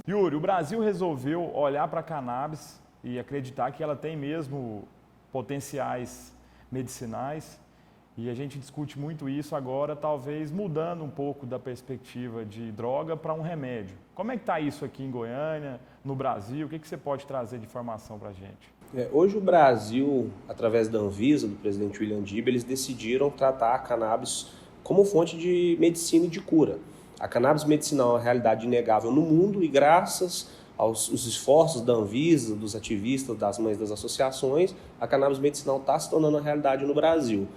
Yuri, o Brasil resolveu olhar para a cannabis e acreditar que ela tem mesmo potenciais medicinais. E a gente discute muito isso agora, talvez mudando um pouco da perspectiva de droga para um remédio. Como é que está isso aqui em Goiânia, no Brasil? O que você pode trazer de informação para a gente? Hoje o Brasil, através da Anvisa, do presidente William Dibba, eles decidiram tratar a cannabis como fonte de medicina e de cura. A cannabis medicinal é uma realidade inegável no mundo e graças aos esforços da Anvisa, dos ativistas, das mães das associações, a cannabis medicinal está se tornando uma realidade no Brasil.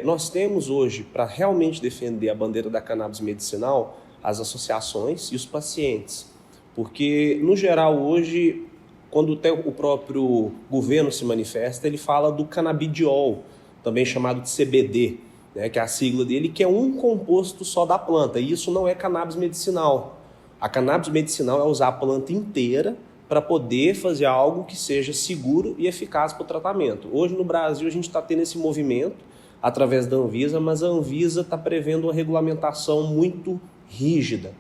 Nós temos hoje, para realmente defender a bandeira da cannabis medicinal, as associações e os pacientes. Porque, no geral, hoje, quando o próprio governo se manifesta, ele fala do canabidiol, também chamado de CBD, né, que é a sigla dele, que é um composto só da planta. E isso não é cannabis medicinal. A cannabis medicinal é usar a planta inteira para poder fazer algo que seja seguro e eficaz para o tratamento. Hoje, no Brasil, a gente está tendo esse movimento através da Anvisa, mas a Anvisa está prevendo uma regulamentação muito rígida.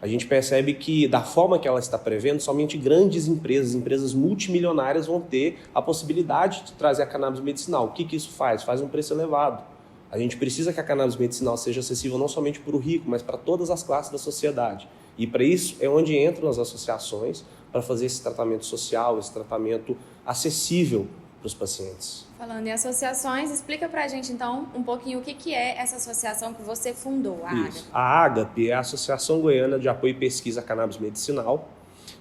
A gente percebe que, da forma que ela está prevendo, somente grandes empresas, empresas multimilionárias vão ter a possibilidade de trazer a cannabis medicinal. O que isso faz? Faz um preço elevado. A gente precisa que a cannabis medicinal seja acessível não somente para o rico, mas para todas as classes da sociedade. E para isso é onde entram as associações para fazer esse tratamento social, esse tratamento acessível para os pacientes. Falando em associações, explica pra gente então um pouquinho o que é essa associação que você fundou, a AGAP. A AGAP é a Associação Goiana de Apoio e Pesquisa à Cannabis Medicinal.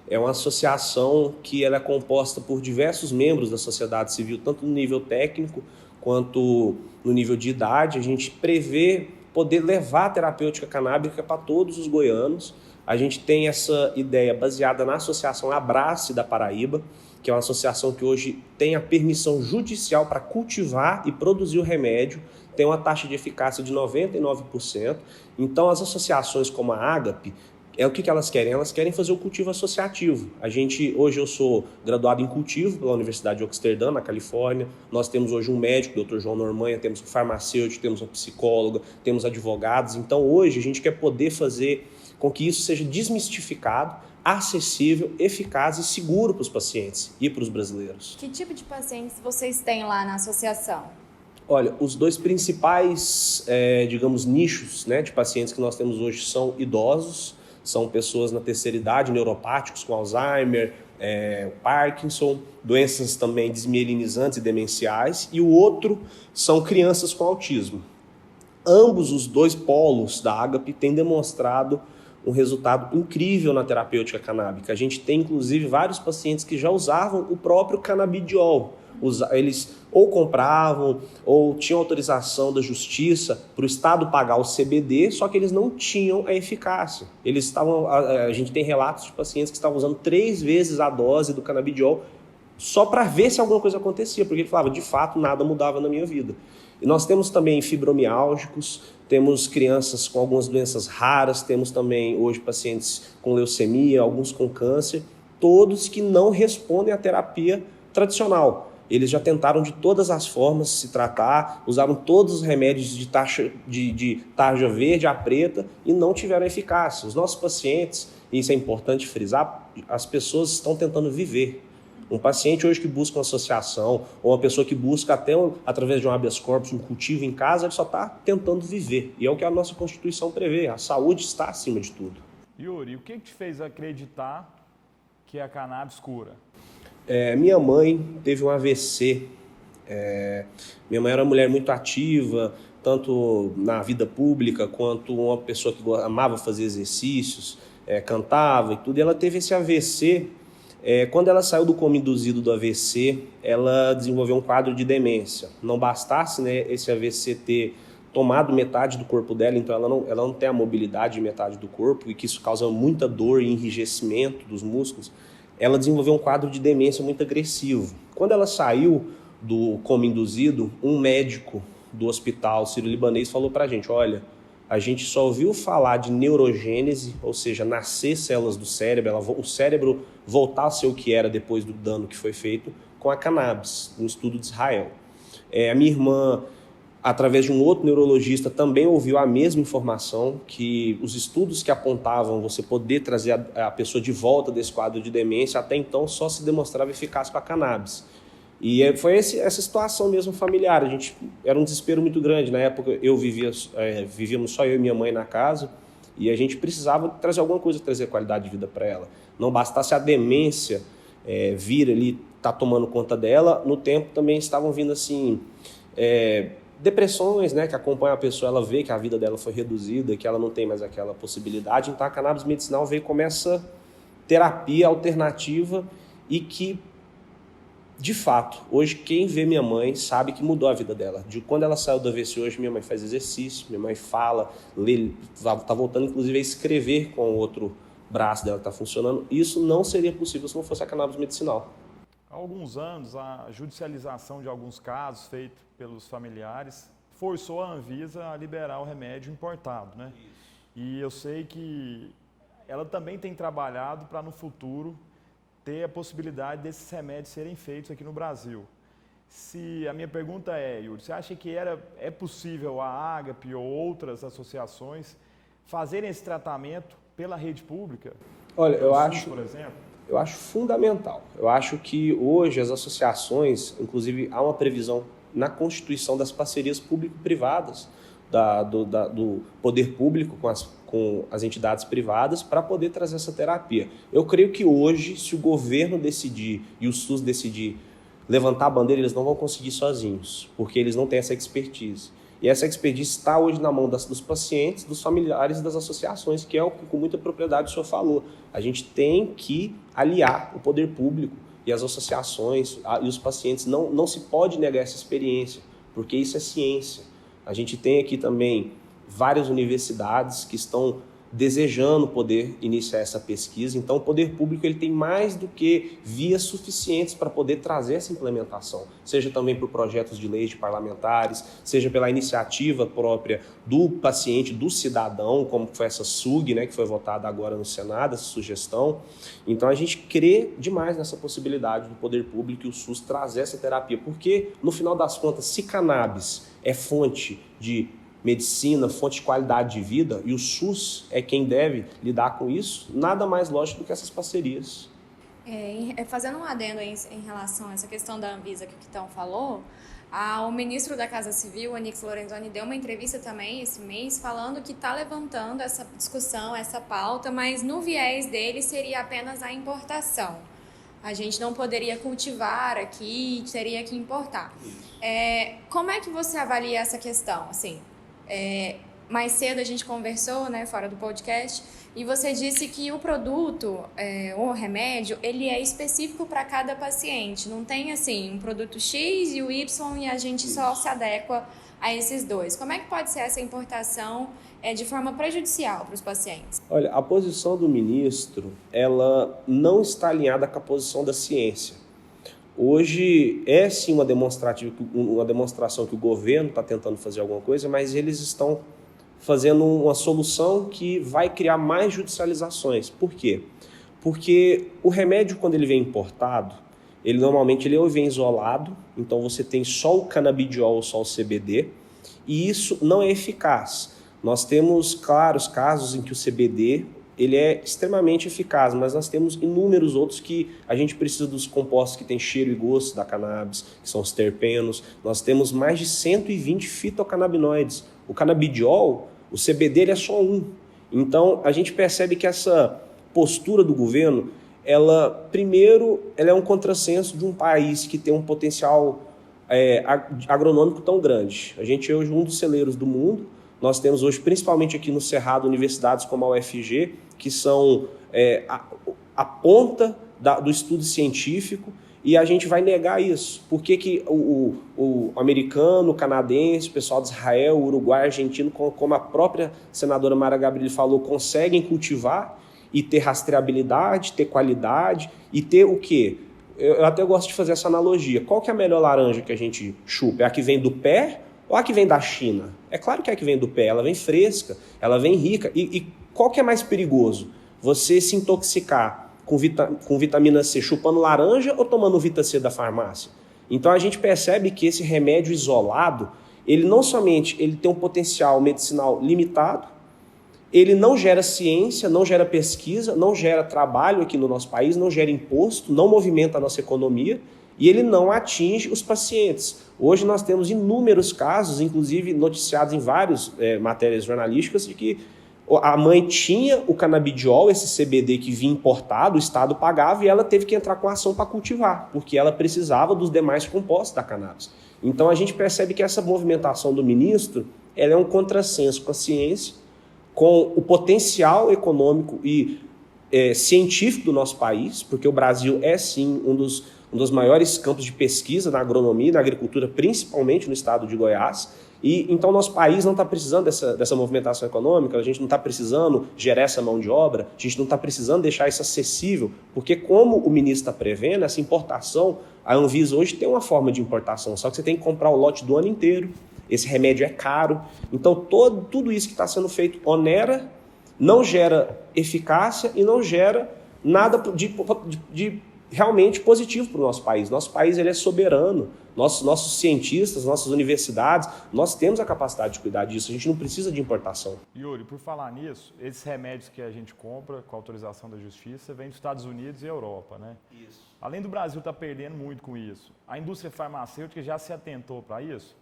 É uma associação que ela é composta por diversos membros da sociedade civil, tanto no nível técnico quanto no nível de idade. A gente prevê poder levar a terapêutica canábica para todos os goianos. A gente tem essa ideia baseada na Associação Abrace da Paraíba, que é uma associação que hoje tem a permissão judicial para cultivar e produzir o remédio, tem uma taxa de eficácia de 99%. Então, as associações como a AGAP, o que elas querem? Elas querem fazer o cultivo associativo. Hoje eu sou graduado em cultivo pela Universidade de Oxford, na Califórnia. Nós temos hoje um médico, o Dr. João Normanha, temos um farmacêutico, temos uma psicóloga, temos advogados. Então, hoje a gente quer poder fazer com que isso seja desmistificado, acessível, eficaz e seguro para os pacientes e para os brasileiros. Que tipo de pacientes vocês têm lá na associação? Olha, os dois principais, nichos, né, de pacientes que nós temos hoje são idosos, são pessoas na terceira idade, neuropáticos com Alzheimer, Parkinson, doenças também desmielinizantes e demenciais, e o outro são crianças com autismo. Ambos os dois polos da AGAP têm demonstrado um resultado incrível na terapêutica canábica. A gente tem, inclusive, vários pacientes que já usavam o próprio canabidiol. Eles ou compravam ou tinham autorização da justiça para o Estado pagar o CBD, só que eles não tinham a eficácia. A gente tem relatos de pacientes que estavam usando 3 vezes a dose do canabidiol só para ver se alguma coisa acontecia, porque ele falava, de fato, nada mudava na minha vida. E nós temos também fibromiálgicos, temos crianças com algumas doenças raras, temos também hoje pacientes com leucemia, alguns com câncer, todos que não respondem à terapia tradicional. Eles já tentaram de todas as formas se tratar, usaram todos os remédios de tarja verde a preta e não tiveram eficácia. Os nossos pacientes, e isso é importante frisar, as pessoas estão tentando viver. Um paciente hoje que busca uma associação, ou uma pessoa que busca até através de um habeas corpus, um cultivo em casa, ele só está tentando viver. E é o que a nossa Constituição prevê, a saúde está acima de tudo. Yuri, o que te fez acreditar que a cannabis cura? Minha mãe teve um AVC. Minha mãe era uma mulher muito ativa, tanto na vida pública, quanto uma pessoa que amava fazer exercícios, cantava e tudo. E ela teve esse AVC. Quando ela saiu do coma induzido do AVC, ela desenvolveu um quadro de demência. Não bastasse, né, esse AVC ter tomado metade do corpo dela, então ela não tem a mobilidade de metade do corpo, e que isso causa muita dor e enrijecimento dos músculos. Ela desenvolveu um quadro de demência muito agressivo. Quando ela saiu do coma induzido, um médico do hospital sírio-libanês falou pra gente, olha, a gente só ouviu falar de neurogênese, ou seja, nascer células do cérebro, o cérebro voltar a ser o que era depois do dano que foi feito com a cannabis, um estudo de Israel. A minha irmã através de um outro neurologista, também ouviu a mesma informação, que os estudos que apontavam você poder trazer a pessoa de volta desse quadro de demência, até então só se demonstrava eficaz com a cannabis. E foi essa situação mesmo familiar. Era um desespero muito grande. Na época, vivíamos só eu e minha mãe na casa, e a gente precisava trazer alguma coisa, trazer qualidade de vida para ela. Não bastasse a demência vir ali, tá tomando conta dela, no tempo também estavam vindo assim depressões, né, que acompanham a pessoa, ela vê que a vida dela foi reduzida, que ela não tem mais aquela possibilidade. Então a cannabis medicinal veio como essa terapia alternativa e que, de fato, hoje quem vê minha mãe sabe que mudou a vida dela. De quando ela saiu do AVC hoje, minha mãe faz exercício, minha mãe fala, lê, tá voltando inclusive a escrever com o outro braço dela que está funcionando. Isso não seria possível se não fosse a cannabis medicinal. Há alguns anos, a judicialização de alguns casos feito pelos familiares forçou a Anvisa a liberar o remédio importado, né? Isso. E eu sei que ela também tem trabalhado para, no futuro, ter a possibilidade desses remédios serem feitos aqui no Brasil. A minha pergunta Yuri, você acha que é possível a Agape ou outras associações fazerem esse tratamento pela rede pública? Olha, eu acho fundamental. Eu acho que hoje as associações, inclusive há uma previsão na Constituição das parcerias público-privadas, do poder público com as entidades privadas, para poder trazer essa terapia. Eu creio que hoje, se o governo decidir e o SUS decidir levantar a bandeira, eles não vão conseguir sozinhos, porque eles não têm essa expertise. E essa expertise está hoje na mão dos pacientes, dos familiares e das associações, que é o que com muita propriedade o senhor falou. A gente tem que aliar o poder público e as associações e os pacientes. Não se pode negar essa experiência, porque isso é ciência. A gente tem aqui também várias universidades que estão desejando poder iniciar essa pesquisa. Então, o poder público ele tem mais do que vias suficientes para poder trazer essa implementação, seja também por projetos de leis de parlamentares, seja pela iniciativa própria do paciente, do cidadão, como foi essa SUG, né, que foi votada agora no Senado, essa sugestão. Então, a gente crê demais nessa possibilidade do poder público e o SUS trazer essa terapia, porque, no final das contas, se cannabis é fonte de medicina, fonte de qualidade de vida, e o SUS é quem deve lidar com isso, nada mais lógico do que essas parcerias. Fazendo um adendo em relação a essa questão da Anvisa que o Kitão falou, o ministro da Casa Civil, Onyx Lorenzoni, deu uma entrevista também esse mês falando que está levantando essa discussão, essa pauta, mas no viés dele seria apenas a importação. A gente não poderia cultivar aqui, teria que importar. Como é que você avalia essa questão? Assim, mais cedo a gente conversou, né, fora do podcast, e você disse que o produto, o remédio, ele é específico para cada paciente. Não tem, assim, um produto X e o Y e a gente só se adequa a esses dois. Como é que pode ser essa importação de forma prejudicial para os pacientes? Olha, a posição do ministro, ela não está alinhada com a posição da ciência. Hoje é sim uma demonstração que o governo está tentando fazer alguma coisa, mas eles estão fazendo uma solução que vai criar mais judicializações. Por quê? Porque o remédio, quando ele vem importado, ele normalmente vem isolado, então você tem só o canabidiol, só o CBD, e isso não é eficaz. Nós temos claros casos em que o CBD ele é extremamente eficaz, mas nós temos inúmeros outros que a gente precisa dos compostos que têm cheiro e gosto da cannabis, que são os terpenos. Nós temos mais de 120 fitocannabinoides. O canabidiol, o CBD, ele é só um. Então, a gente percebe que essa postura do governo, ela é um contrassenso de um país que tem um potencial agronômico tão grande. A gente é hoje um dos celeiros do mundo. Nós temos hoje, principalmente aqui no Cerrado, universidades como a UFG, que são a ponta do estudo científico, e a gente vai negar isso. Por que o americano, o canadense, o pessoal de Israel, o Uruguai, o argentino, como a própria senadora Mara Gabrilli falou, conseguem cultivar e ter rastreabilidade, ter qualidade e ter o quê? Eu até gosto de fazer essa analogia. Qual que é a melhor laranja que a gente chupa? É a que vem do pé ou a que vem da China? É claro que é a que vem do pé, ela vem fresca, ela vem rica. E qual que é mais perigoso? Você se intoxicar com vitamina C chupando laranja ou tomando Vita C da farmácia? Então a gente percebe que esse remédio isolado, ele não somente ele tem um potencial medicinal limitado, ele não gera ciência, não gera pesquisa, não gera trabalho aqui no nosso país, não gera imposto, não movimenta a nossa economia e ele não atinge os pacientes. Hoje nós temos inúmeros casos, inclusive noticiados em várias matérias jornalísticas, de que a mãe tinha o canabidiol, esse CBD que vinha importado, o Estado pagava e ela teve que entrar com ação para cultivar, porque ela precisava dos demais compostos da cannabis. Então a gente percebe que essa movimentação do ministro ela é um contrassenso com a ciência, com o potencial econômico e científico do nosso país, porque o Brasil é sim um dos maiores campos de pesquisa na agronomia e na agricultura, principalmente no estado de Goiás. E então nosso país não está precisando dessa movimentação econômica, a gente não está precisando gerar essa mão de obra, a gente não está precisando deixar isso acessível, porque como o ministro está prevendo, essa importação, a Anvisa hoje tem uma forma de importação, só que você tem que comprar o lote do ano inteiro, esse remédio é caro, então tudo isso que está sendo feito onera, não gera eficácia e não gera nada de realmente positivo para o nosso país. Nosso país ele é soberano, nossos cientistas, nossas universidades, nós temos a capacidade de cuidar disso, a gente não precisa de importação. Yuri, por falar nisso, esses remédios que a gente compra com autorização da justiça vêm dos Estados Unidos e Europa, né? Isso. Além do Brasil estar perdendo muito com isso, a indústria farmacêutica já se atentou para isso?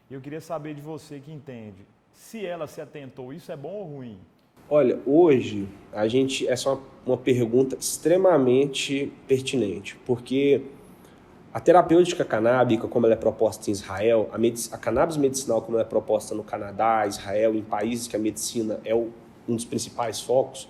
E eu queria saber de você que entende, se ela se atentou, isso é bom ou ruim? Olha, hoje, essa é uma pergunta extremamente pertinente, porque a terapêutica canábica, como ela é proposta em Israel, a cannabis medicinal, como ela é proposta no Canadá, Israel, em países que a medicina é um dos principais focos,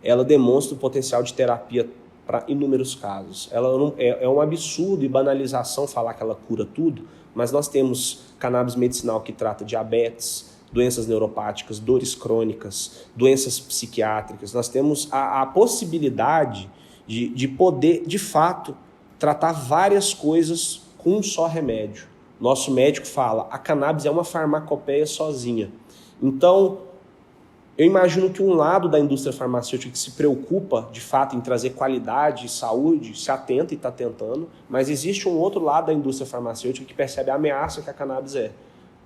ela demonstra o potencial de terapia para inúmeros casos. É um absurdo e banalização falar que ela cura tudo, mas nós temos cannabis medicinal que trata diabetes, doenças neuropáticas, dores crônicas, doenças psiquiátricas. Nós temos a possibilidade de poder, de fato, tratar várias coisas com um só remédio. Nosso médico fala, a cannabis é uma farmacopeia sozinha. Então, eu imagino que um lado da indústria farmacêutica que se preocupa, de fato, em trazer qualidade e saúde, se atenta e está tentando, mas existe um outro lado da indústria farmacêutica que percebe a ameaça que a cannabis é.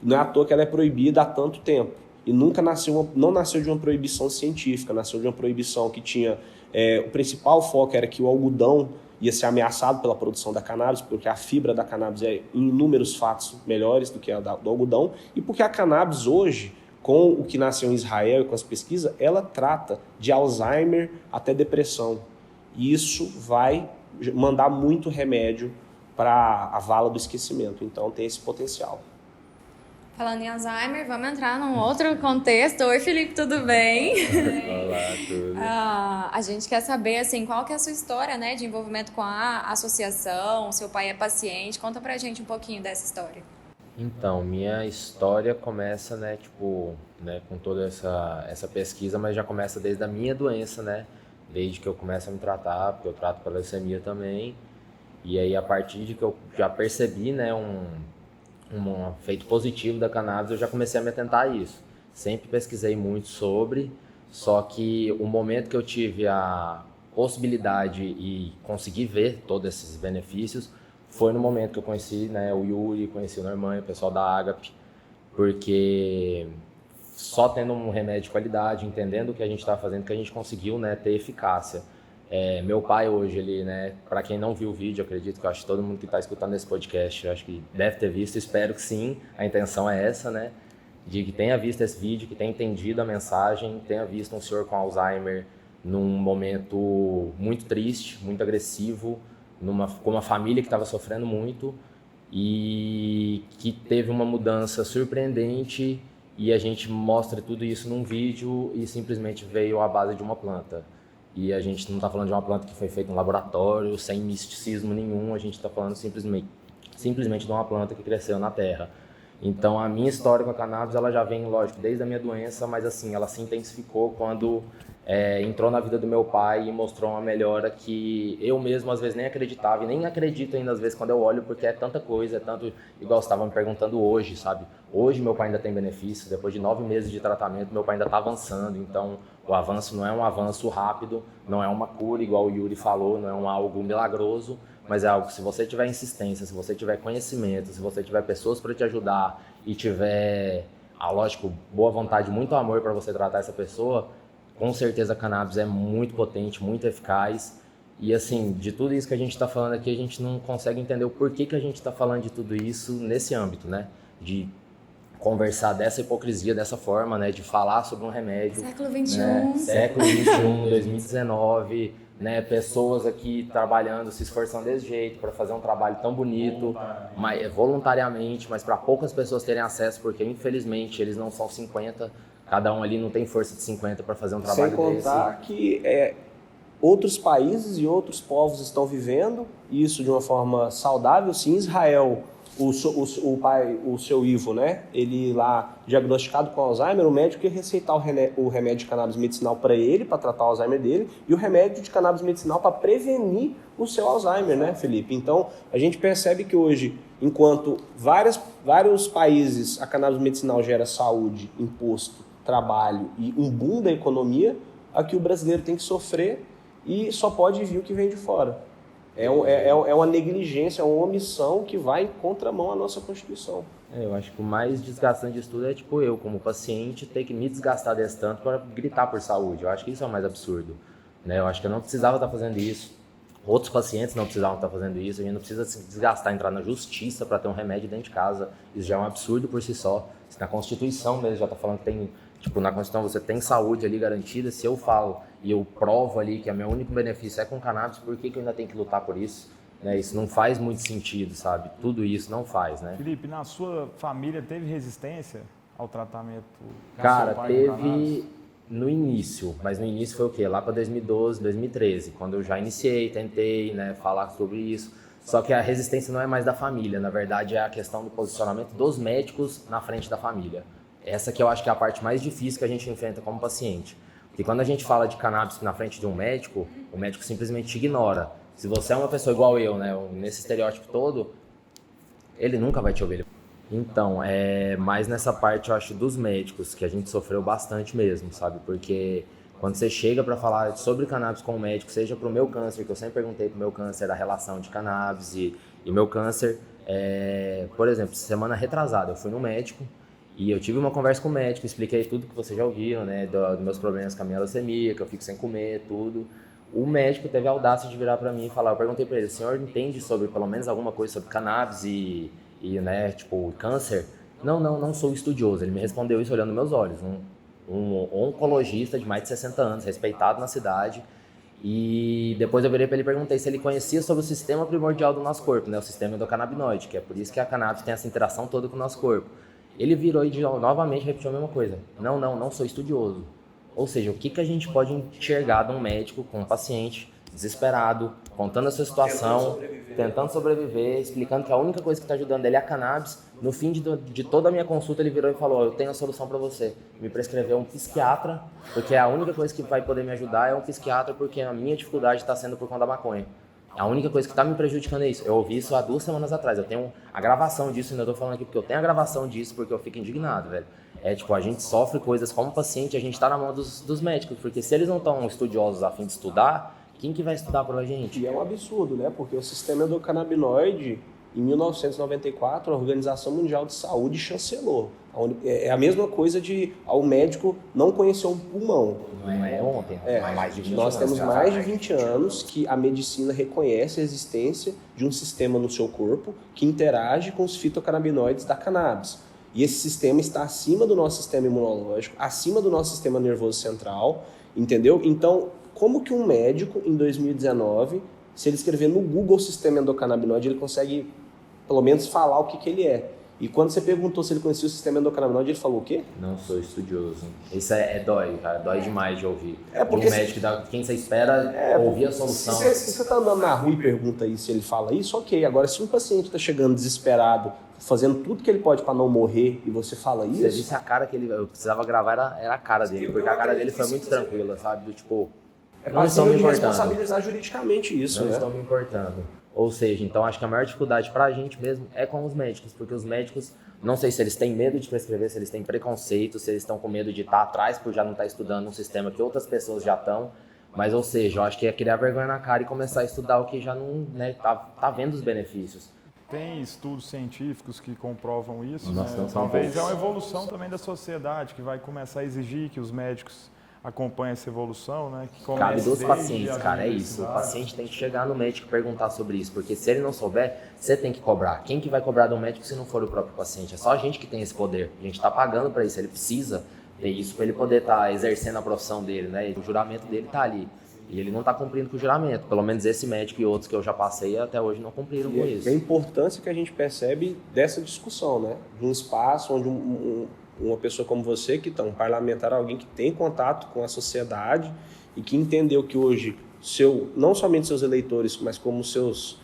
Não é à toa que ela é proibida há tanto tempo. E não nasceu de uma proibição científica, nasceu de uma proibição que tinha... o principal foco era que o algodão ia ser ameaçado pela produção da cannabis, porque a fibra da cannabis é, em inúmeros fatos, melhores do que a do algodão, e porque a cannabis hoje, com o que nasceu em Israel e com as pesquisas, ela trata de Alzheimer até depressão. E isso vai mandar muito remédio para a vala do esquecimento. Então tem esse potencial. Falando em Alzheimer, vamos entrar num outro contexto. Oi, Felipe, tudo bem? Olá, tudo. A gente quer saber, assim, qual que é a sua história, né, de envolvimento com a associação, seu pai é paciente. Conta pra gente um pouquinho dessa história. Então, minha história começa, né, com toda essa pesquisa, mas já começa desde a minha doença, né? Desde que eu começo a me tratar, porque eu trato pela leucemia também. E aí, a partir de que eu já percebi, né, um efeito positivo da cannabis, eu já comecei a me atentar a isso. Sempre pesquisei muito sobre, só que o momento que eu tive a possibilidade e consegui ver todos esses benefícios foi no momento que eu conheci, né, o Yuri, conheci o Norman, o pessoal da Agape, porque só tendo um remédio de qualidade, entendendo o que a gente está fazendo, que a gente conseguiu, né, ter eficácia. Meu pai hoje, ele, né, para quem não viu o vídeo, acredito que eu acho que todo mundo que está escutando esse podcast, eu acho que deve ter visto, espero que sim, a intenção é essa, né, de que tenha visto esse vídeo, que tenha entendido a mensagem, tenha visto um senhor com Alzheimer num momento muito triste, muito agressivo, com uma família que estava sofrendo muito e que teve uma mudança surpreendente e a gente mostra tudo isso num vídeo e simplesmente veio à base de uma planta. E a gente não está falando de uma planta que foi feita em laboratório, sem misticismo nenhum, a gente está falando simplesmente de uma planta que cresceu na terra. Então a minha história com a cannabis, ela já vem, lógico, desde a minha doença, mas assim, ela se intensificou quando entrou na vida do meu pai e mostrou uma melhora que eu mesmo às vezes nem acreditava e nem acredito ainda às vezes quando eu olho, porque é tanta coisa, é tanto, igual você estava me perguntando hoje, sabe? Hoje meu pai ainda tem benefícios, depois de 9 meses de tratamento, meu pai ainda está avançando, então o avanço não é um avanço rápido, não é uma cura, igual o Yuri falou, não é algo milagroso, mas é algo que se você tiver insistência, se você tiver conhecimento, se você tiver pessoas para te ajudar e tiver, lógico, boa vontade, muito amor para você tratar essa pessoa, com certeza a cannabis é muito potente, muito eficaz. E assim, de tudo isso que a gente está falando aqui, a gente não consegue entender o porquê que a gente está falando de tudo isso nesse âmbito, né? De conversar dessa hipocrisia, dessa forma, né? De falar sobre um remédio. Século XXI. Né? Século XXI, 2019, né? Pessoas aqui trabalhando, se esforçando desse jeito para fazer um trabalho tão bonito, voluntariamente, mas para poucas pessoas terem acesso, porque infelizmente eles não são 50, cada um ali não tem força de 50 para fazer um trabalho desse. Sem contar que outros países e outros povos estão vivendo isso de uma forma saudável. Sim, Israel, o seu Ivo, né? Ele lá diagnosticado com Alzheimer, o médico ia receitar o remédio de cannabis medicinal para ele, para tratar o Alzheimer dele, e o remédio de cannabis medicinal para prevenir o seu Alzheimer, né, Felipe? Então, a gente percebe que hoje, enquanto vários países a cannabis medicinal gera saúde, imposto, trabalho e um boom da economia, aqui o brasileiro tem que sofrer e só pode vir o que vem de fora. É uma negligência, é uma omissão que vai em contramão à nossa Constituição. Eu acho que o mais desgastante disso tudo é, tipo, eu, como paciente, ter que me desgastar desse tanto para gritar por saúde. Eu acho que isso é o mais absurdo, né? Eu acho que eu não precisava estar fazendo isso. Outros pacientes não precisavam estar fazendo isso. A gente não precisa se desgastar, entrar na justiça para ter um remédio dentro de casa. Isso já é um absurdo por si só. Na Constituição mesmo já está falando que tem... Tipo, na Constituição você tem saúde ali garantida. Se eu falo e eu provo ali que o meu único benefício é com cannabis, por que eu ainda tenho que lutar por isso? Né? Isso não faz muito sentido, sabe? Tudo isso não faz, né? Felipe, na sua família teve resistência ao tratamento? Cara, teve no início, mas no início foi o quê? Lá para 2012, 2013, quando eu já iniciei, tentei, né, falar sobre isso. Só que a resistência não é mais da família, na verdade é a questão do posicionamento dos médicos na frente da família. Essa que eu acho que é a parte mais difícil que a gente enfrenta como paciente. Porque quando a gente fala de cannabis na frente de um médico, o médico simplesmente te ignora. Se você é uma pessoa igual eu, né, nesse estereótipo todo, ele nunca vai te ouvir. Então, é mais nessa parte, eu acho, dos médicos, que a gente sofreu bastante mesmo, sabe? Porque quando você chega para falar sobre cannabis com o médico, seja pro meu câncer, que eu sempre perguntei pro meu câncer a relação de cannabis e meu câncer, por exemplo, semana retrasada, eu fui no médico, e eu tive uma conversa com o médico, expliquei tudo que vocês já ouviram, né, dos meus problemas com a minha leucemia, que eu fico sem comer, tudo. O médico teve a audácia de virar para mim e falar, eu perguntei para ele, o senhor entende sobre, pelo menos alguma coisa sobre cannabis e né, tipo, câncer? Não sou estudioso. Ele me respondeu isso olhando meus olhos, um oncologista de mais de 60 anos, respeitado na cidade. E depois eu virei para ele e perguntei se ele conhecia sobre o sistema primordial do nosso corpo, né, o sistema endocannabinoide, que é por isso que a cannabis tem essa interação toda com o nosso corpo. Ele virou e novamente repetiu a mesma coisa. Não sou estudioso. Ou seja, o que a gente pode enxergar de um médico com um paciente desesperado, contando a sua situação, tentando sobreviver, explicando que a única coisa que está ajudando ele é a cannabis. No fim de toda a minha consulta, ele virou e falou, eu tenho a solução para você. Me prescreveu um psiquiatra, porque a única coisa que vai poder me ajudar é um psiquiatra, porque a minha dificuldade está sendo por conta da maconha. A única coisa que está me prejudicando é isso. Eu ouvi isso há 2 semanas atrás. Eu tenho a gravação disso, ainda estou falando aqui porque eu tenho a gravação disso, porque eu fico indignado, velho. Tipo, a gente sofre coisas como paciente, a gente está na mão dos médicos, porque se eles não estão estudiosos a fim de estudar, quem que vai estudar pra gente? E é um absurdo, né? Porque o sistema endocannabinoide, em 1994, a Organização Mundial de Saúde chancelou. É a mesma coisa de o médico não conhecer um pulmão. Não é ontem, mais de 20 nós anos. Nós temos mais de 20 anos que a medicina reconhece a existência de um sistema no seu corpo que interage com os fitocannabinoides da cannabis. E esse sistema está acima do nosso sistema imunológico, acima do nosso sistema nervoso central, entendeu? Então, como que um médico, em 2019, se ele escrever no Google sistema endocannabinoide, ele consegue, pelo menos, falar o que ele é? E quando você perguntou se ele conhecia o sistema endocannabinoide, ele falou o quê? Não sou estudioso. Isso dói, cara. Dói demais de ouvir. Porque um médico, quem você espera ouvir a solução. Se você está andando na rua e pergunta aí se ele fala isso, ok. Agora, se um paciente está chegando desesperado, fazendo tudo que ele pode para não morrer, e você fala isso... Você disse a cara que eu precisava gravar, era a cara dele. Porque a cara dele foi muito tranquila, sabe? Do tipo... Não estão me importando. Responsabilizar juridicamente isso, não né? estão me importando. Ou seja, então acho que a maior dificuldade pra gente mesmo é com os médicos, porque os médicos, não sei se eles têm medo de prescrever, se eles têm preconceito, se eles estão com medo de estar atrás por já não estar estudando um sistema que outras pessoas já estão, mas ou seja, eu acho que é criar vergonha na cara e começar a estudar o que já não, né, tá vendo os benefícios. Tem estudos científicos que comprovam isso, Nossa, né? não são Talvez poucos. é uma evolução também da sociedade, que vai começar a exigir que os médicos acompanhem essa evolução, né? Que Cabe comece dos desde pacientes, as cara, é isso. O universidades. paciente tem que chegar no médico e perguntar sobre isso, porque se ele não souber, você tem que cobrar. Quem que vai cobrar do médico se não for o próprio paciente? É só a gente que tem esse poder. A gente tá pagando para isso, ele precisa ter isso para ele poder estar exercendo a profissão dele, né? O juramento dele tá ali. E ele não está cumprindo com o juramento. Pelo menos esse médico e outros que eu já passei até hoje não cumpriram com isso. E a importância que a gente percebe dessa discussão, né? De um espaço onde uma pessoa como você, que um parlamentar, alguém que tem contato com a sociedade e que entendeu que hoje não somente seus eleitores, mas como seus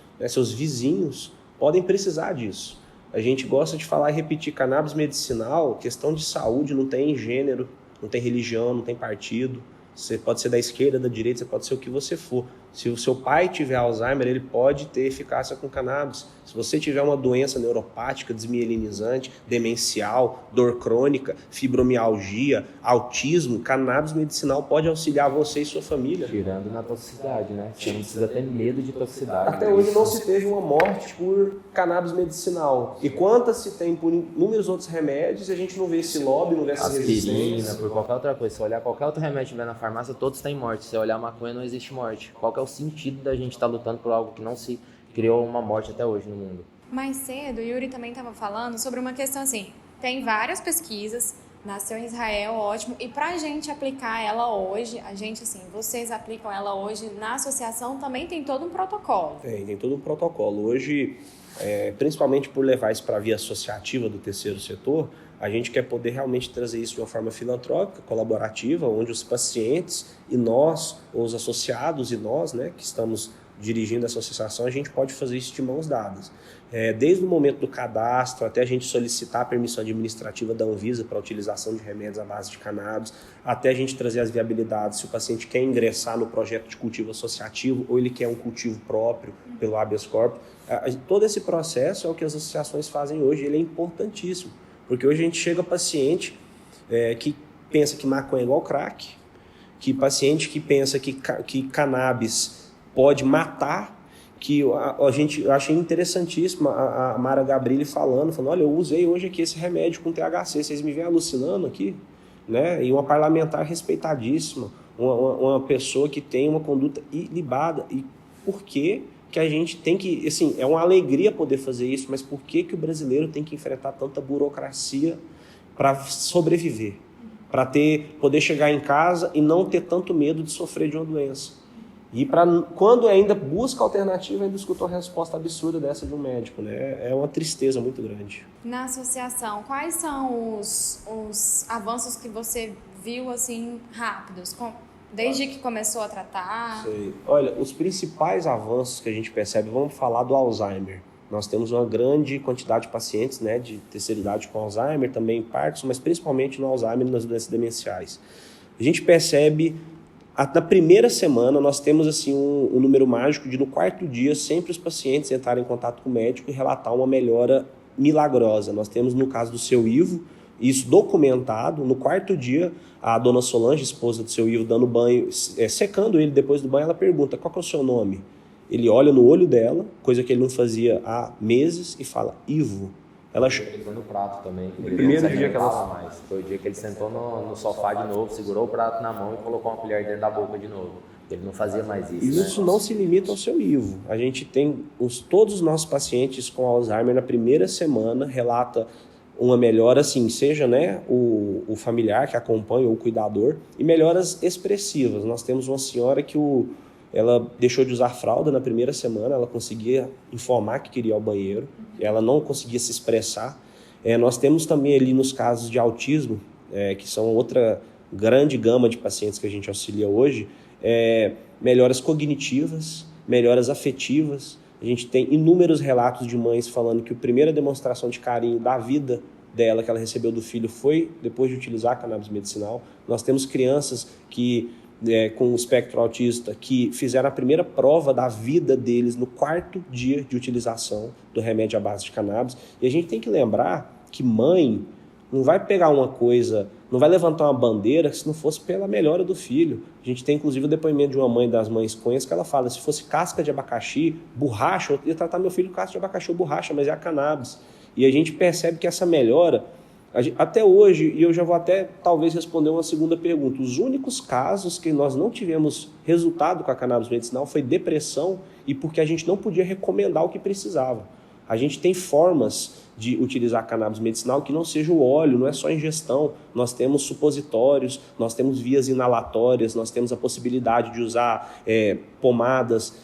vizinhos podem precisar disso. A gente gosta de falar e repetir, cannabis medicinal, questão de saúde, não tem gênero, não tem religião, não tem partido. Você pode ser da esquerda, da direita, você pode ser o que você for. Se o seu pai tiver Alzheimer, ele pode ter eficácia com cannabis. Se você tiver uma doença neuropática, desmielinizante, demencial, dor crônica, fibromialgia, autismo, cannabis medicinal pode auxiliar você e sua família. Tirando na toxicidade, né? Você não precisa ter medo de toxicidade. Até hoje não se teve uma morte por cannabis medicinal. E quantas se tem por inúmeros outros remédios e a gente não vê esse lobby, não vê essa Aspirina, resistência. por qualquer outra coisa. Se olhar qualquer outro remédio que tiver na farmácia, todos têm morte. Se olhar maconha, não existe morte. Qual que é o sentido da gente estar lutando por algo que não se criou uma morte até hoje no mundo? Mais cedo, o Yuri também estava falando sobre uma questão assim, tem várias pesquisas, nasceu em Israel, ótimo, e para a gente aplicar ela hoje, vocês aplicam ela hoje na associação, também tem todo um protocolo. Tem todo um protocolo. Hoje, principalmente por levar isso para a via associativa do terceiro setor, a gente quer poder realmente trazer isso de uma forma filantrópica, colaborativa, onde os pacientes e nós, os associados e nós, né, que estamos dirigindo essa associação, a gente pode fazer isso de mãos dadas. Desde o momento do cadastro, até a gente solicitar a permissão administrativa da Anvisa para a utilização de remédios à base de cannabis, até a gente trazer as viabilidades, se o paciente quer ingressar no projeto de cultivo associativo ou ele quer um cultivo próprio pelo habeas corpus. Todo esse processo é o que as associações fazem hoje, ele é importantíssimo. Porque hoje a gente chega a paciente que pensa que maconha é igual crack, que paciente que pensa que cannabis pode matar, que eu achei interessantíssimo a Mara Gabrilli falando, olha, eu usei hoje aqui esse remédio com THC, vocês me vêm alucinando aqui? Né? E uma parlamentar respeitadíssima, uma pessoa que tem uma conduta ilibada. E por que a gente tem que, assim, é uma alegria poder fazer isso, mas por que o brasileiro tem que enfrentar tanta burocracia para sobreviver? Para poder chegar em casa e não ter tanto medo de sofrer de uma doença. E quando ainda busca alternativa, ainda escuta uma resposta absurda dessa de um médico, né? É uma tristeza muito grande. Na associação, quais são os avanços que você viu, assim, rápidos? Desde que começou a tratar? Sei. Olha, os principais avanços que a gente percebe, vamos falar do Alzheimer. Nós temos uma grande quantidade de pacientes, né, de terceira idade com Alzheimer, também Parkinson, mas principalmente no Alzheimer e nas doenças demenciais. A gente percebe, na primeira semana, nós temos assim um número mágico de no quarto dia, sempre os pacientes entrarem em contato com o médico e relatar uma melhora milagrosa. Nós temos no caso do seu Ivo, isso documentado, no quarto dia, a dona Solange, esposa do seu Ivo, dando banho, secando ele depois do banho, ela pergunta, qual que é o seu nome? Ele olha no olho dela, coisa que ele não fazia há meses, e fala, Ivo. Ela no prato também. O primeiro dia que ela mais. Foi o dia que ele sentou no sofá de novo, segurou o prato na mão e colocou uma colher dentro da boca de novo. Ele não fazia mais isso. Isso, né? Não se limita ao seu Ivo. A gente tem todos os nossos pacientes com Alzheimer na primeira semana relata uma melhora, assim, seja, né, o familiar que acompanha ou o cuidador, e melhoras expressivas. Nós temos uma senhora que ela deixou de usar fralda na primeira semana, ela conseguia informar que queria ir ao banheiro, ela não conseguia se expressar. Nós temos também ali nos casos de autismo, que são outra grande gama de pacientes que a gente auxilia hoje, melhoras cognitivas, melhoras afetivas. A gente tem inúmeros relatos de mães falando que a primeira demonstração de carinho da vida dela, que ela recebeu do filho, foi depois de utilizar a cannabis medicinal. Nós temos crianças com espectro autista que fizeram a primeira prova da vida deles no quarto dia de utilização do remédio à base de cannabis. E a gente tem que lembrar que mãe não vai pegar uma coisa não vai levantar uma bandeira se não fosse pela melhora do filho. A gente tem inclusive o depoimento de uma mãe das mães cunhas que ela fala, se fosse casca de abacaxi, borracha, eu ia tratar meu filho com casca de abacaxi ou borracha, mas é a cannabis. E a gente percebe que essa melhora, até hoje, e eu já vou até talvez responder uma segunda pergunta, os únicos casos que nós não tivemos resultado com a cannabis medicinal foi depressão e porque a gente não podia recomendar o que precisava. A gente tem formas de utilizar cannabis medicinal que não seja o óleo, não é só ingestão. Nós temos supositórios, nós temos vias inalatórias, nós temos a possibilidade de usar pomadas,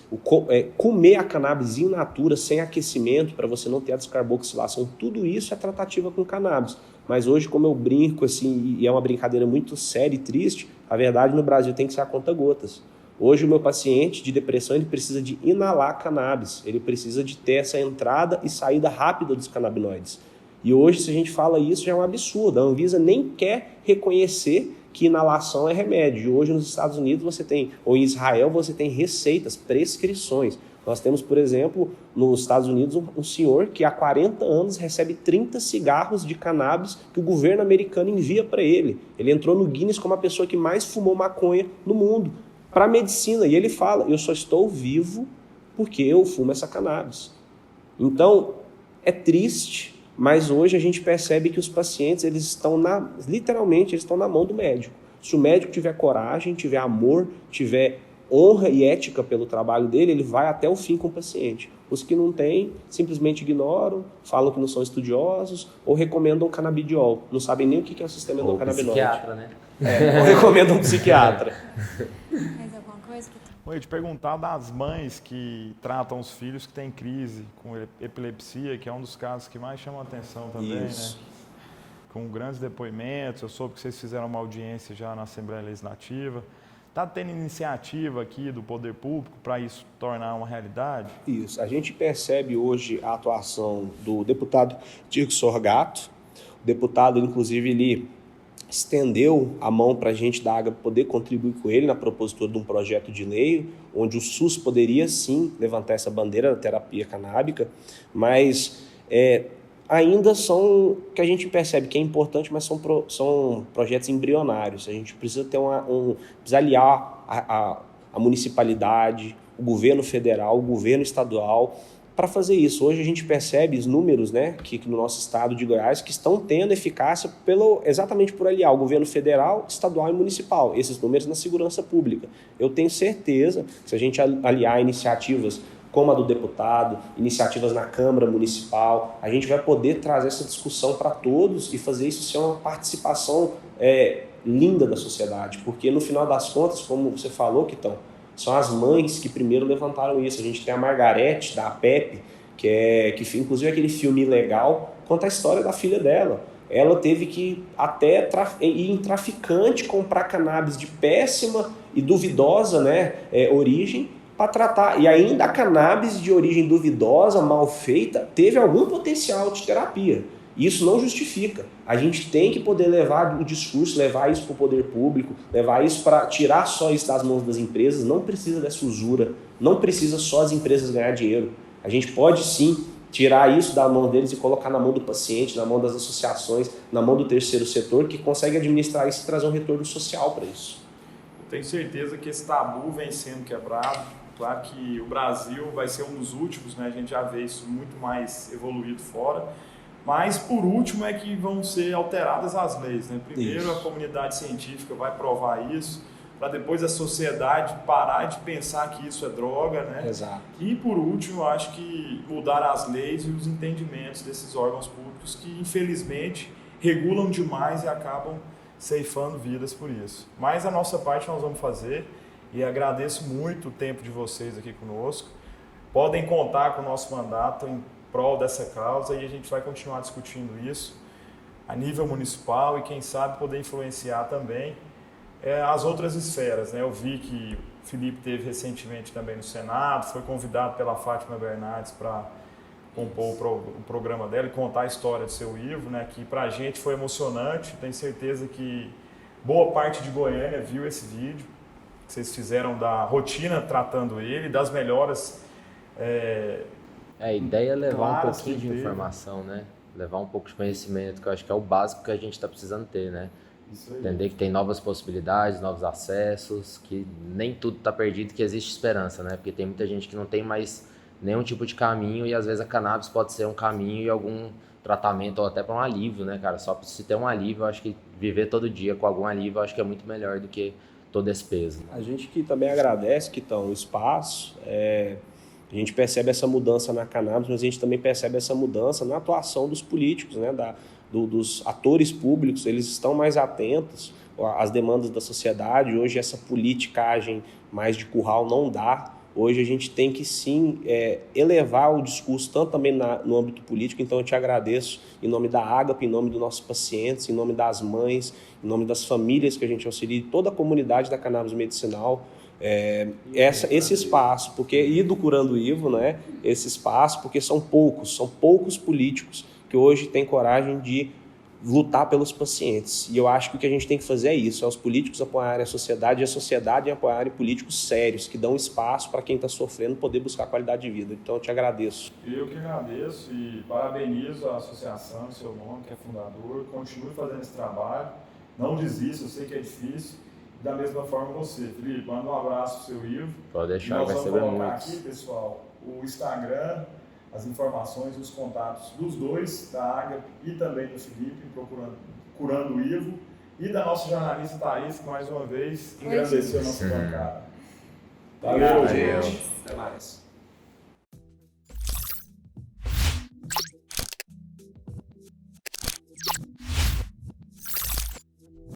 comer a cannabis in natura, sem aquecimento, para você não ter a descarboxilação. Tudo isso é tratativa com cannabis. Mas hoje, como eu brinco, assim, e é uma brincadeira muito séria e triste, a verdade no Brasil tem que ser a conta-gotas. Hoje o meu paciente de depressão ele precisa de inalar cannabis, ele precisa de ter essa entrada e saída rápida dos canabinoides. E hoje, se a gente fala isso, já é um absurdo. A Anvisa nem quer reconhecer que inalação é remédio. E hoje nos Estados Unidos você tem, ou em Israel você tem receitas, prescrições. Nós temos, por exemplo, nos Estados Unidos um senhor que há 40 anos recebe 30 cigarros de cannabis que o governo americano envia para ele. Ele entrou no Guinness como a pessoa que mais fumou maconha no mundo. Para a medicina, e ele fala, eu só estou vivo porque eu fumo essa cannabis. Então, é triste, mas hoje a gente percebe que os pacientes, eles estão literalmente, eles estão na mão do médico. Se o médico tiver coragem, tiver amor, tiver honra e ética pelo trabalho dele, ele vai até o fim com o paciente. Os que não têm, simplesmente ignoram, falam que não são estudiosos ou recomendam canabidiol. Não sabem nem o que é o sistema endocannabinoide. Ou psiquiatra, né? Ou recomendam um psiquiatra. Mais alguma coisa? Eu ia te perguntar das mães que tratam os filhos que têm crise com epilepsia, que é um dos casos que mais chama a atenção também, Isso. né? Com grandes depoimentos, eu soube que vocês fizeram uma audiência já na Assembleia Legislativa. Está tendo iniciativa aqui do poder público para isso tornar uma realidade? Isso. A gente percebe hoje a atuação do deputado Diego Sorgato. O deputado, inclusive, ele estendeu a mão para a gente da Água poder contribuir com ele na propositura de um projeto de lei, onde o SUS poderia sim levantar essa bandeira da terapia canábica, mas ainda são, que a gente percebe que é importante, mas são projetos embrionários. A gente precisa ter precisa aliar a municipalidade, o governo federal, o governo estadual, para fazer isso. Hoje a gente percebe os números, né, que no nosso estado de Goiás que estão tendo eficácia exatamente por aliar o governo federal, estadual e municipal, esses números na segurança pública. Eu tenho certeza que se a gente aliar iniciativas como a do deputado, iniciativas na Câmara Municipal, a gente vai poder trazer essa discussão para todos e fazer isso ser uma participação linda da sociedade, porque no final das contas, como você falou, Kitão, são as mães que primeiro levantaram isso. A gente tem a Margarete, da APEP, que inclusive aquele filme Legal, conta a história da filha dela. Ela teve que até ir em traficante comprar cannabis de péssima e duvidosa, né, origem, para tratar. E ainda a cannabis de origem duvidosa, mal feita, teve algum potencial de terapia. Isso não justifica. A gente tem que poder levar o discurso, levar isso para o poder público, levar isso para tirar só isso das mãos das empresas. Não precisa dessa usura, não precisa só as empresas ganhar dinheiro. A gente pode sim tirar isso da mão deles e colocar na mão do paciente, na mão das associações, na mão do terceiro setor, que consegue administrar isso e trazer um retorno social para isso. Eu tenho certeza que esse tabu vem sendo quebrado. Claro que o Brasil vai ser um dos últimos, né? A gente já vê isso muito mais evoluído fora. Mas, por último, é que vão ser alteradas as leis, né? Primeiro, isso. A comunidade científica vai provar isso, para depois a sociedade parar de pensar que isso é droga, né? Exato. E, por último, eu acho que mudar as leis e os entendimentos desses órgãos públicos que, infelizmente, regulam demais e acabam ceifando vidas por isso. Mas a nossa parte nós vamos fazer e agradeço muito o tempo de vocês aqui conosco. Podem contar com o nosso mandato em prol dessa causa e a gente vai continuar discutindo isso a nível municipal e quem sabe poder influenciar também as outras esferas, né? Eu vi que o Felipe teve recentemente também no Senado, foi convidado pela Fátima Bernardes para compor o programa dela e contar a história do seu Ivo, né? Que pra gente foi emocionante, tenho certeza que boa parte de Goiânia viu esse vídeo que vocês fizeram da rotina tratando ele, das melhoras. A ideia é levar um pouquinho de informação, né? Levar um pouco de conhecimento, que eu acho que é o básico que a gente está precisando ter, né? Isso aí. Entender que tem novas possibilidades, novos acessos, que nem tudo está perdido, que existe esperança, né? Porque tem muita gente que não tem mais nenhum tipo de caminho e às vezes a cannabis pode ser um caminho e algum tratamento ou até para um alívio, né, cara? Só para se ter um alívio, eu acho que viver todo dia com algum alívio, eu acho que é muito melhor do que todo esse peso. A gente que também agradece que estão o espaço, a gente percebe essa mudança na cannabis, mas a gente também percebe essa mudança na atuação dos políticos, né, dos atores públicos. Eles estão mais atentos às demandas da sociedade. Hoje essa politicagem mais de curral não dá. Hoje a gente tem que sim elevar o discurso, tanto também no âmbito político. Então eu te agradeço em nome da Agape, em nome dos nossos pacientes, em nome das mães, em nome das famílias que a gente auxilia, toda a comunidade da cannabis medicinal, esse espaço, porque e do Curando Ivo, né? Esse espaço, porque são poucos políticos que hoje têm coragem de lutar pelos pacientes. E eu acho que o que a gente tem que fazer é isso, é os políticos apoiarem a sociedade e a sociedade apoiarem políticos sérios, que dão espaço para quem está sofrendo poder buscar qualidade de vida. Então eu te agradeço. Eu que agradeço e parabenizo a associação, seu nome, que é fundador, continue fazendo esse trabalho, não desista, eu sei que é difícil. Da mesma forma você, Felipe, manda um abraço pro seu Ivo. Pode deixar, nós vai vamos ser colocar muitos. aqui, pessoal, o Instagram, as informações, os contatos dos dois, da Agape e também do Felipe, Curando o Ivo, e da nossa jornalista Thaís, que mais uma vez engrandeceu a nossa bancada. Valeu, Valeu. gente. Até mais.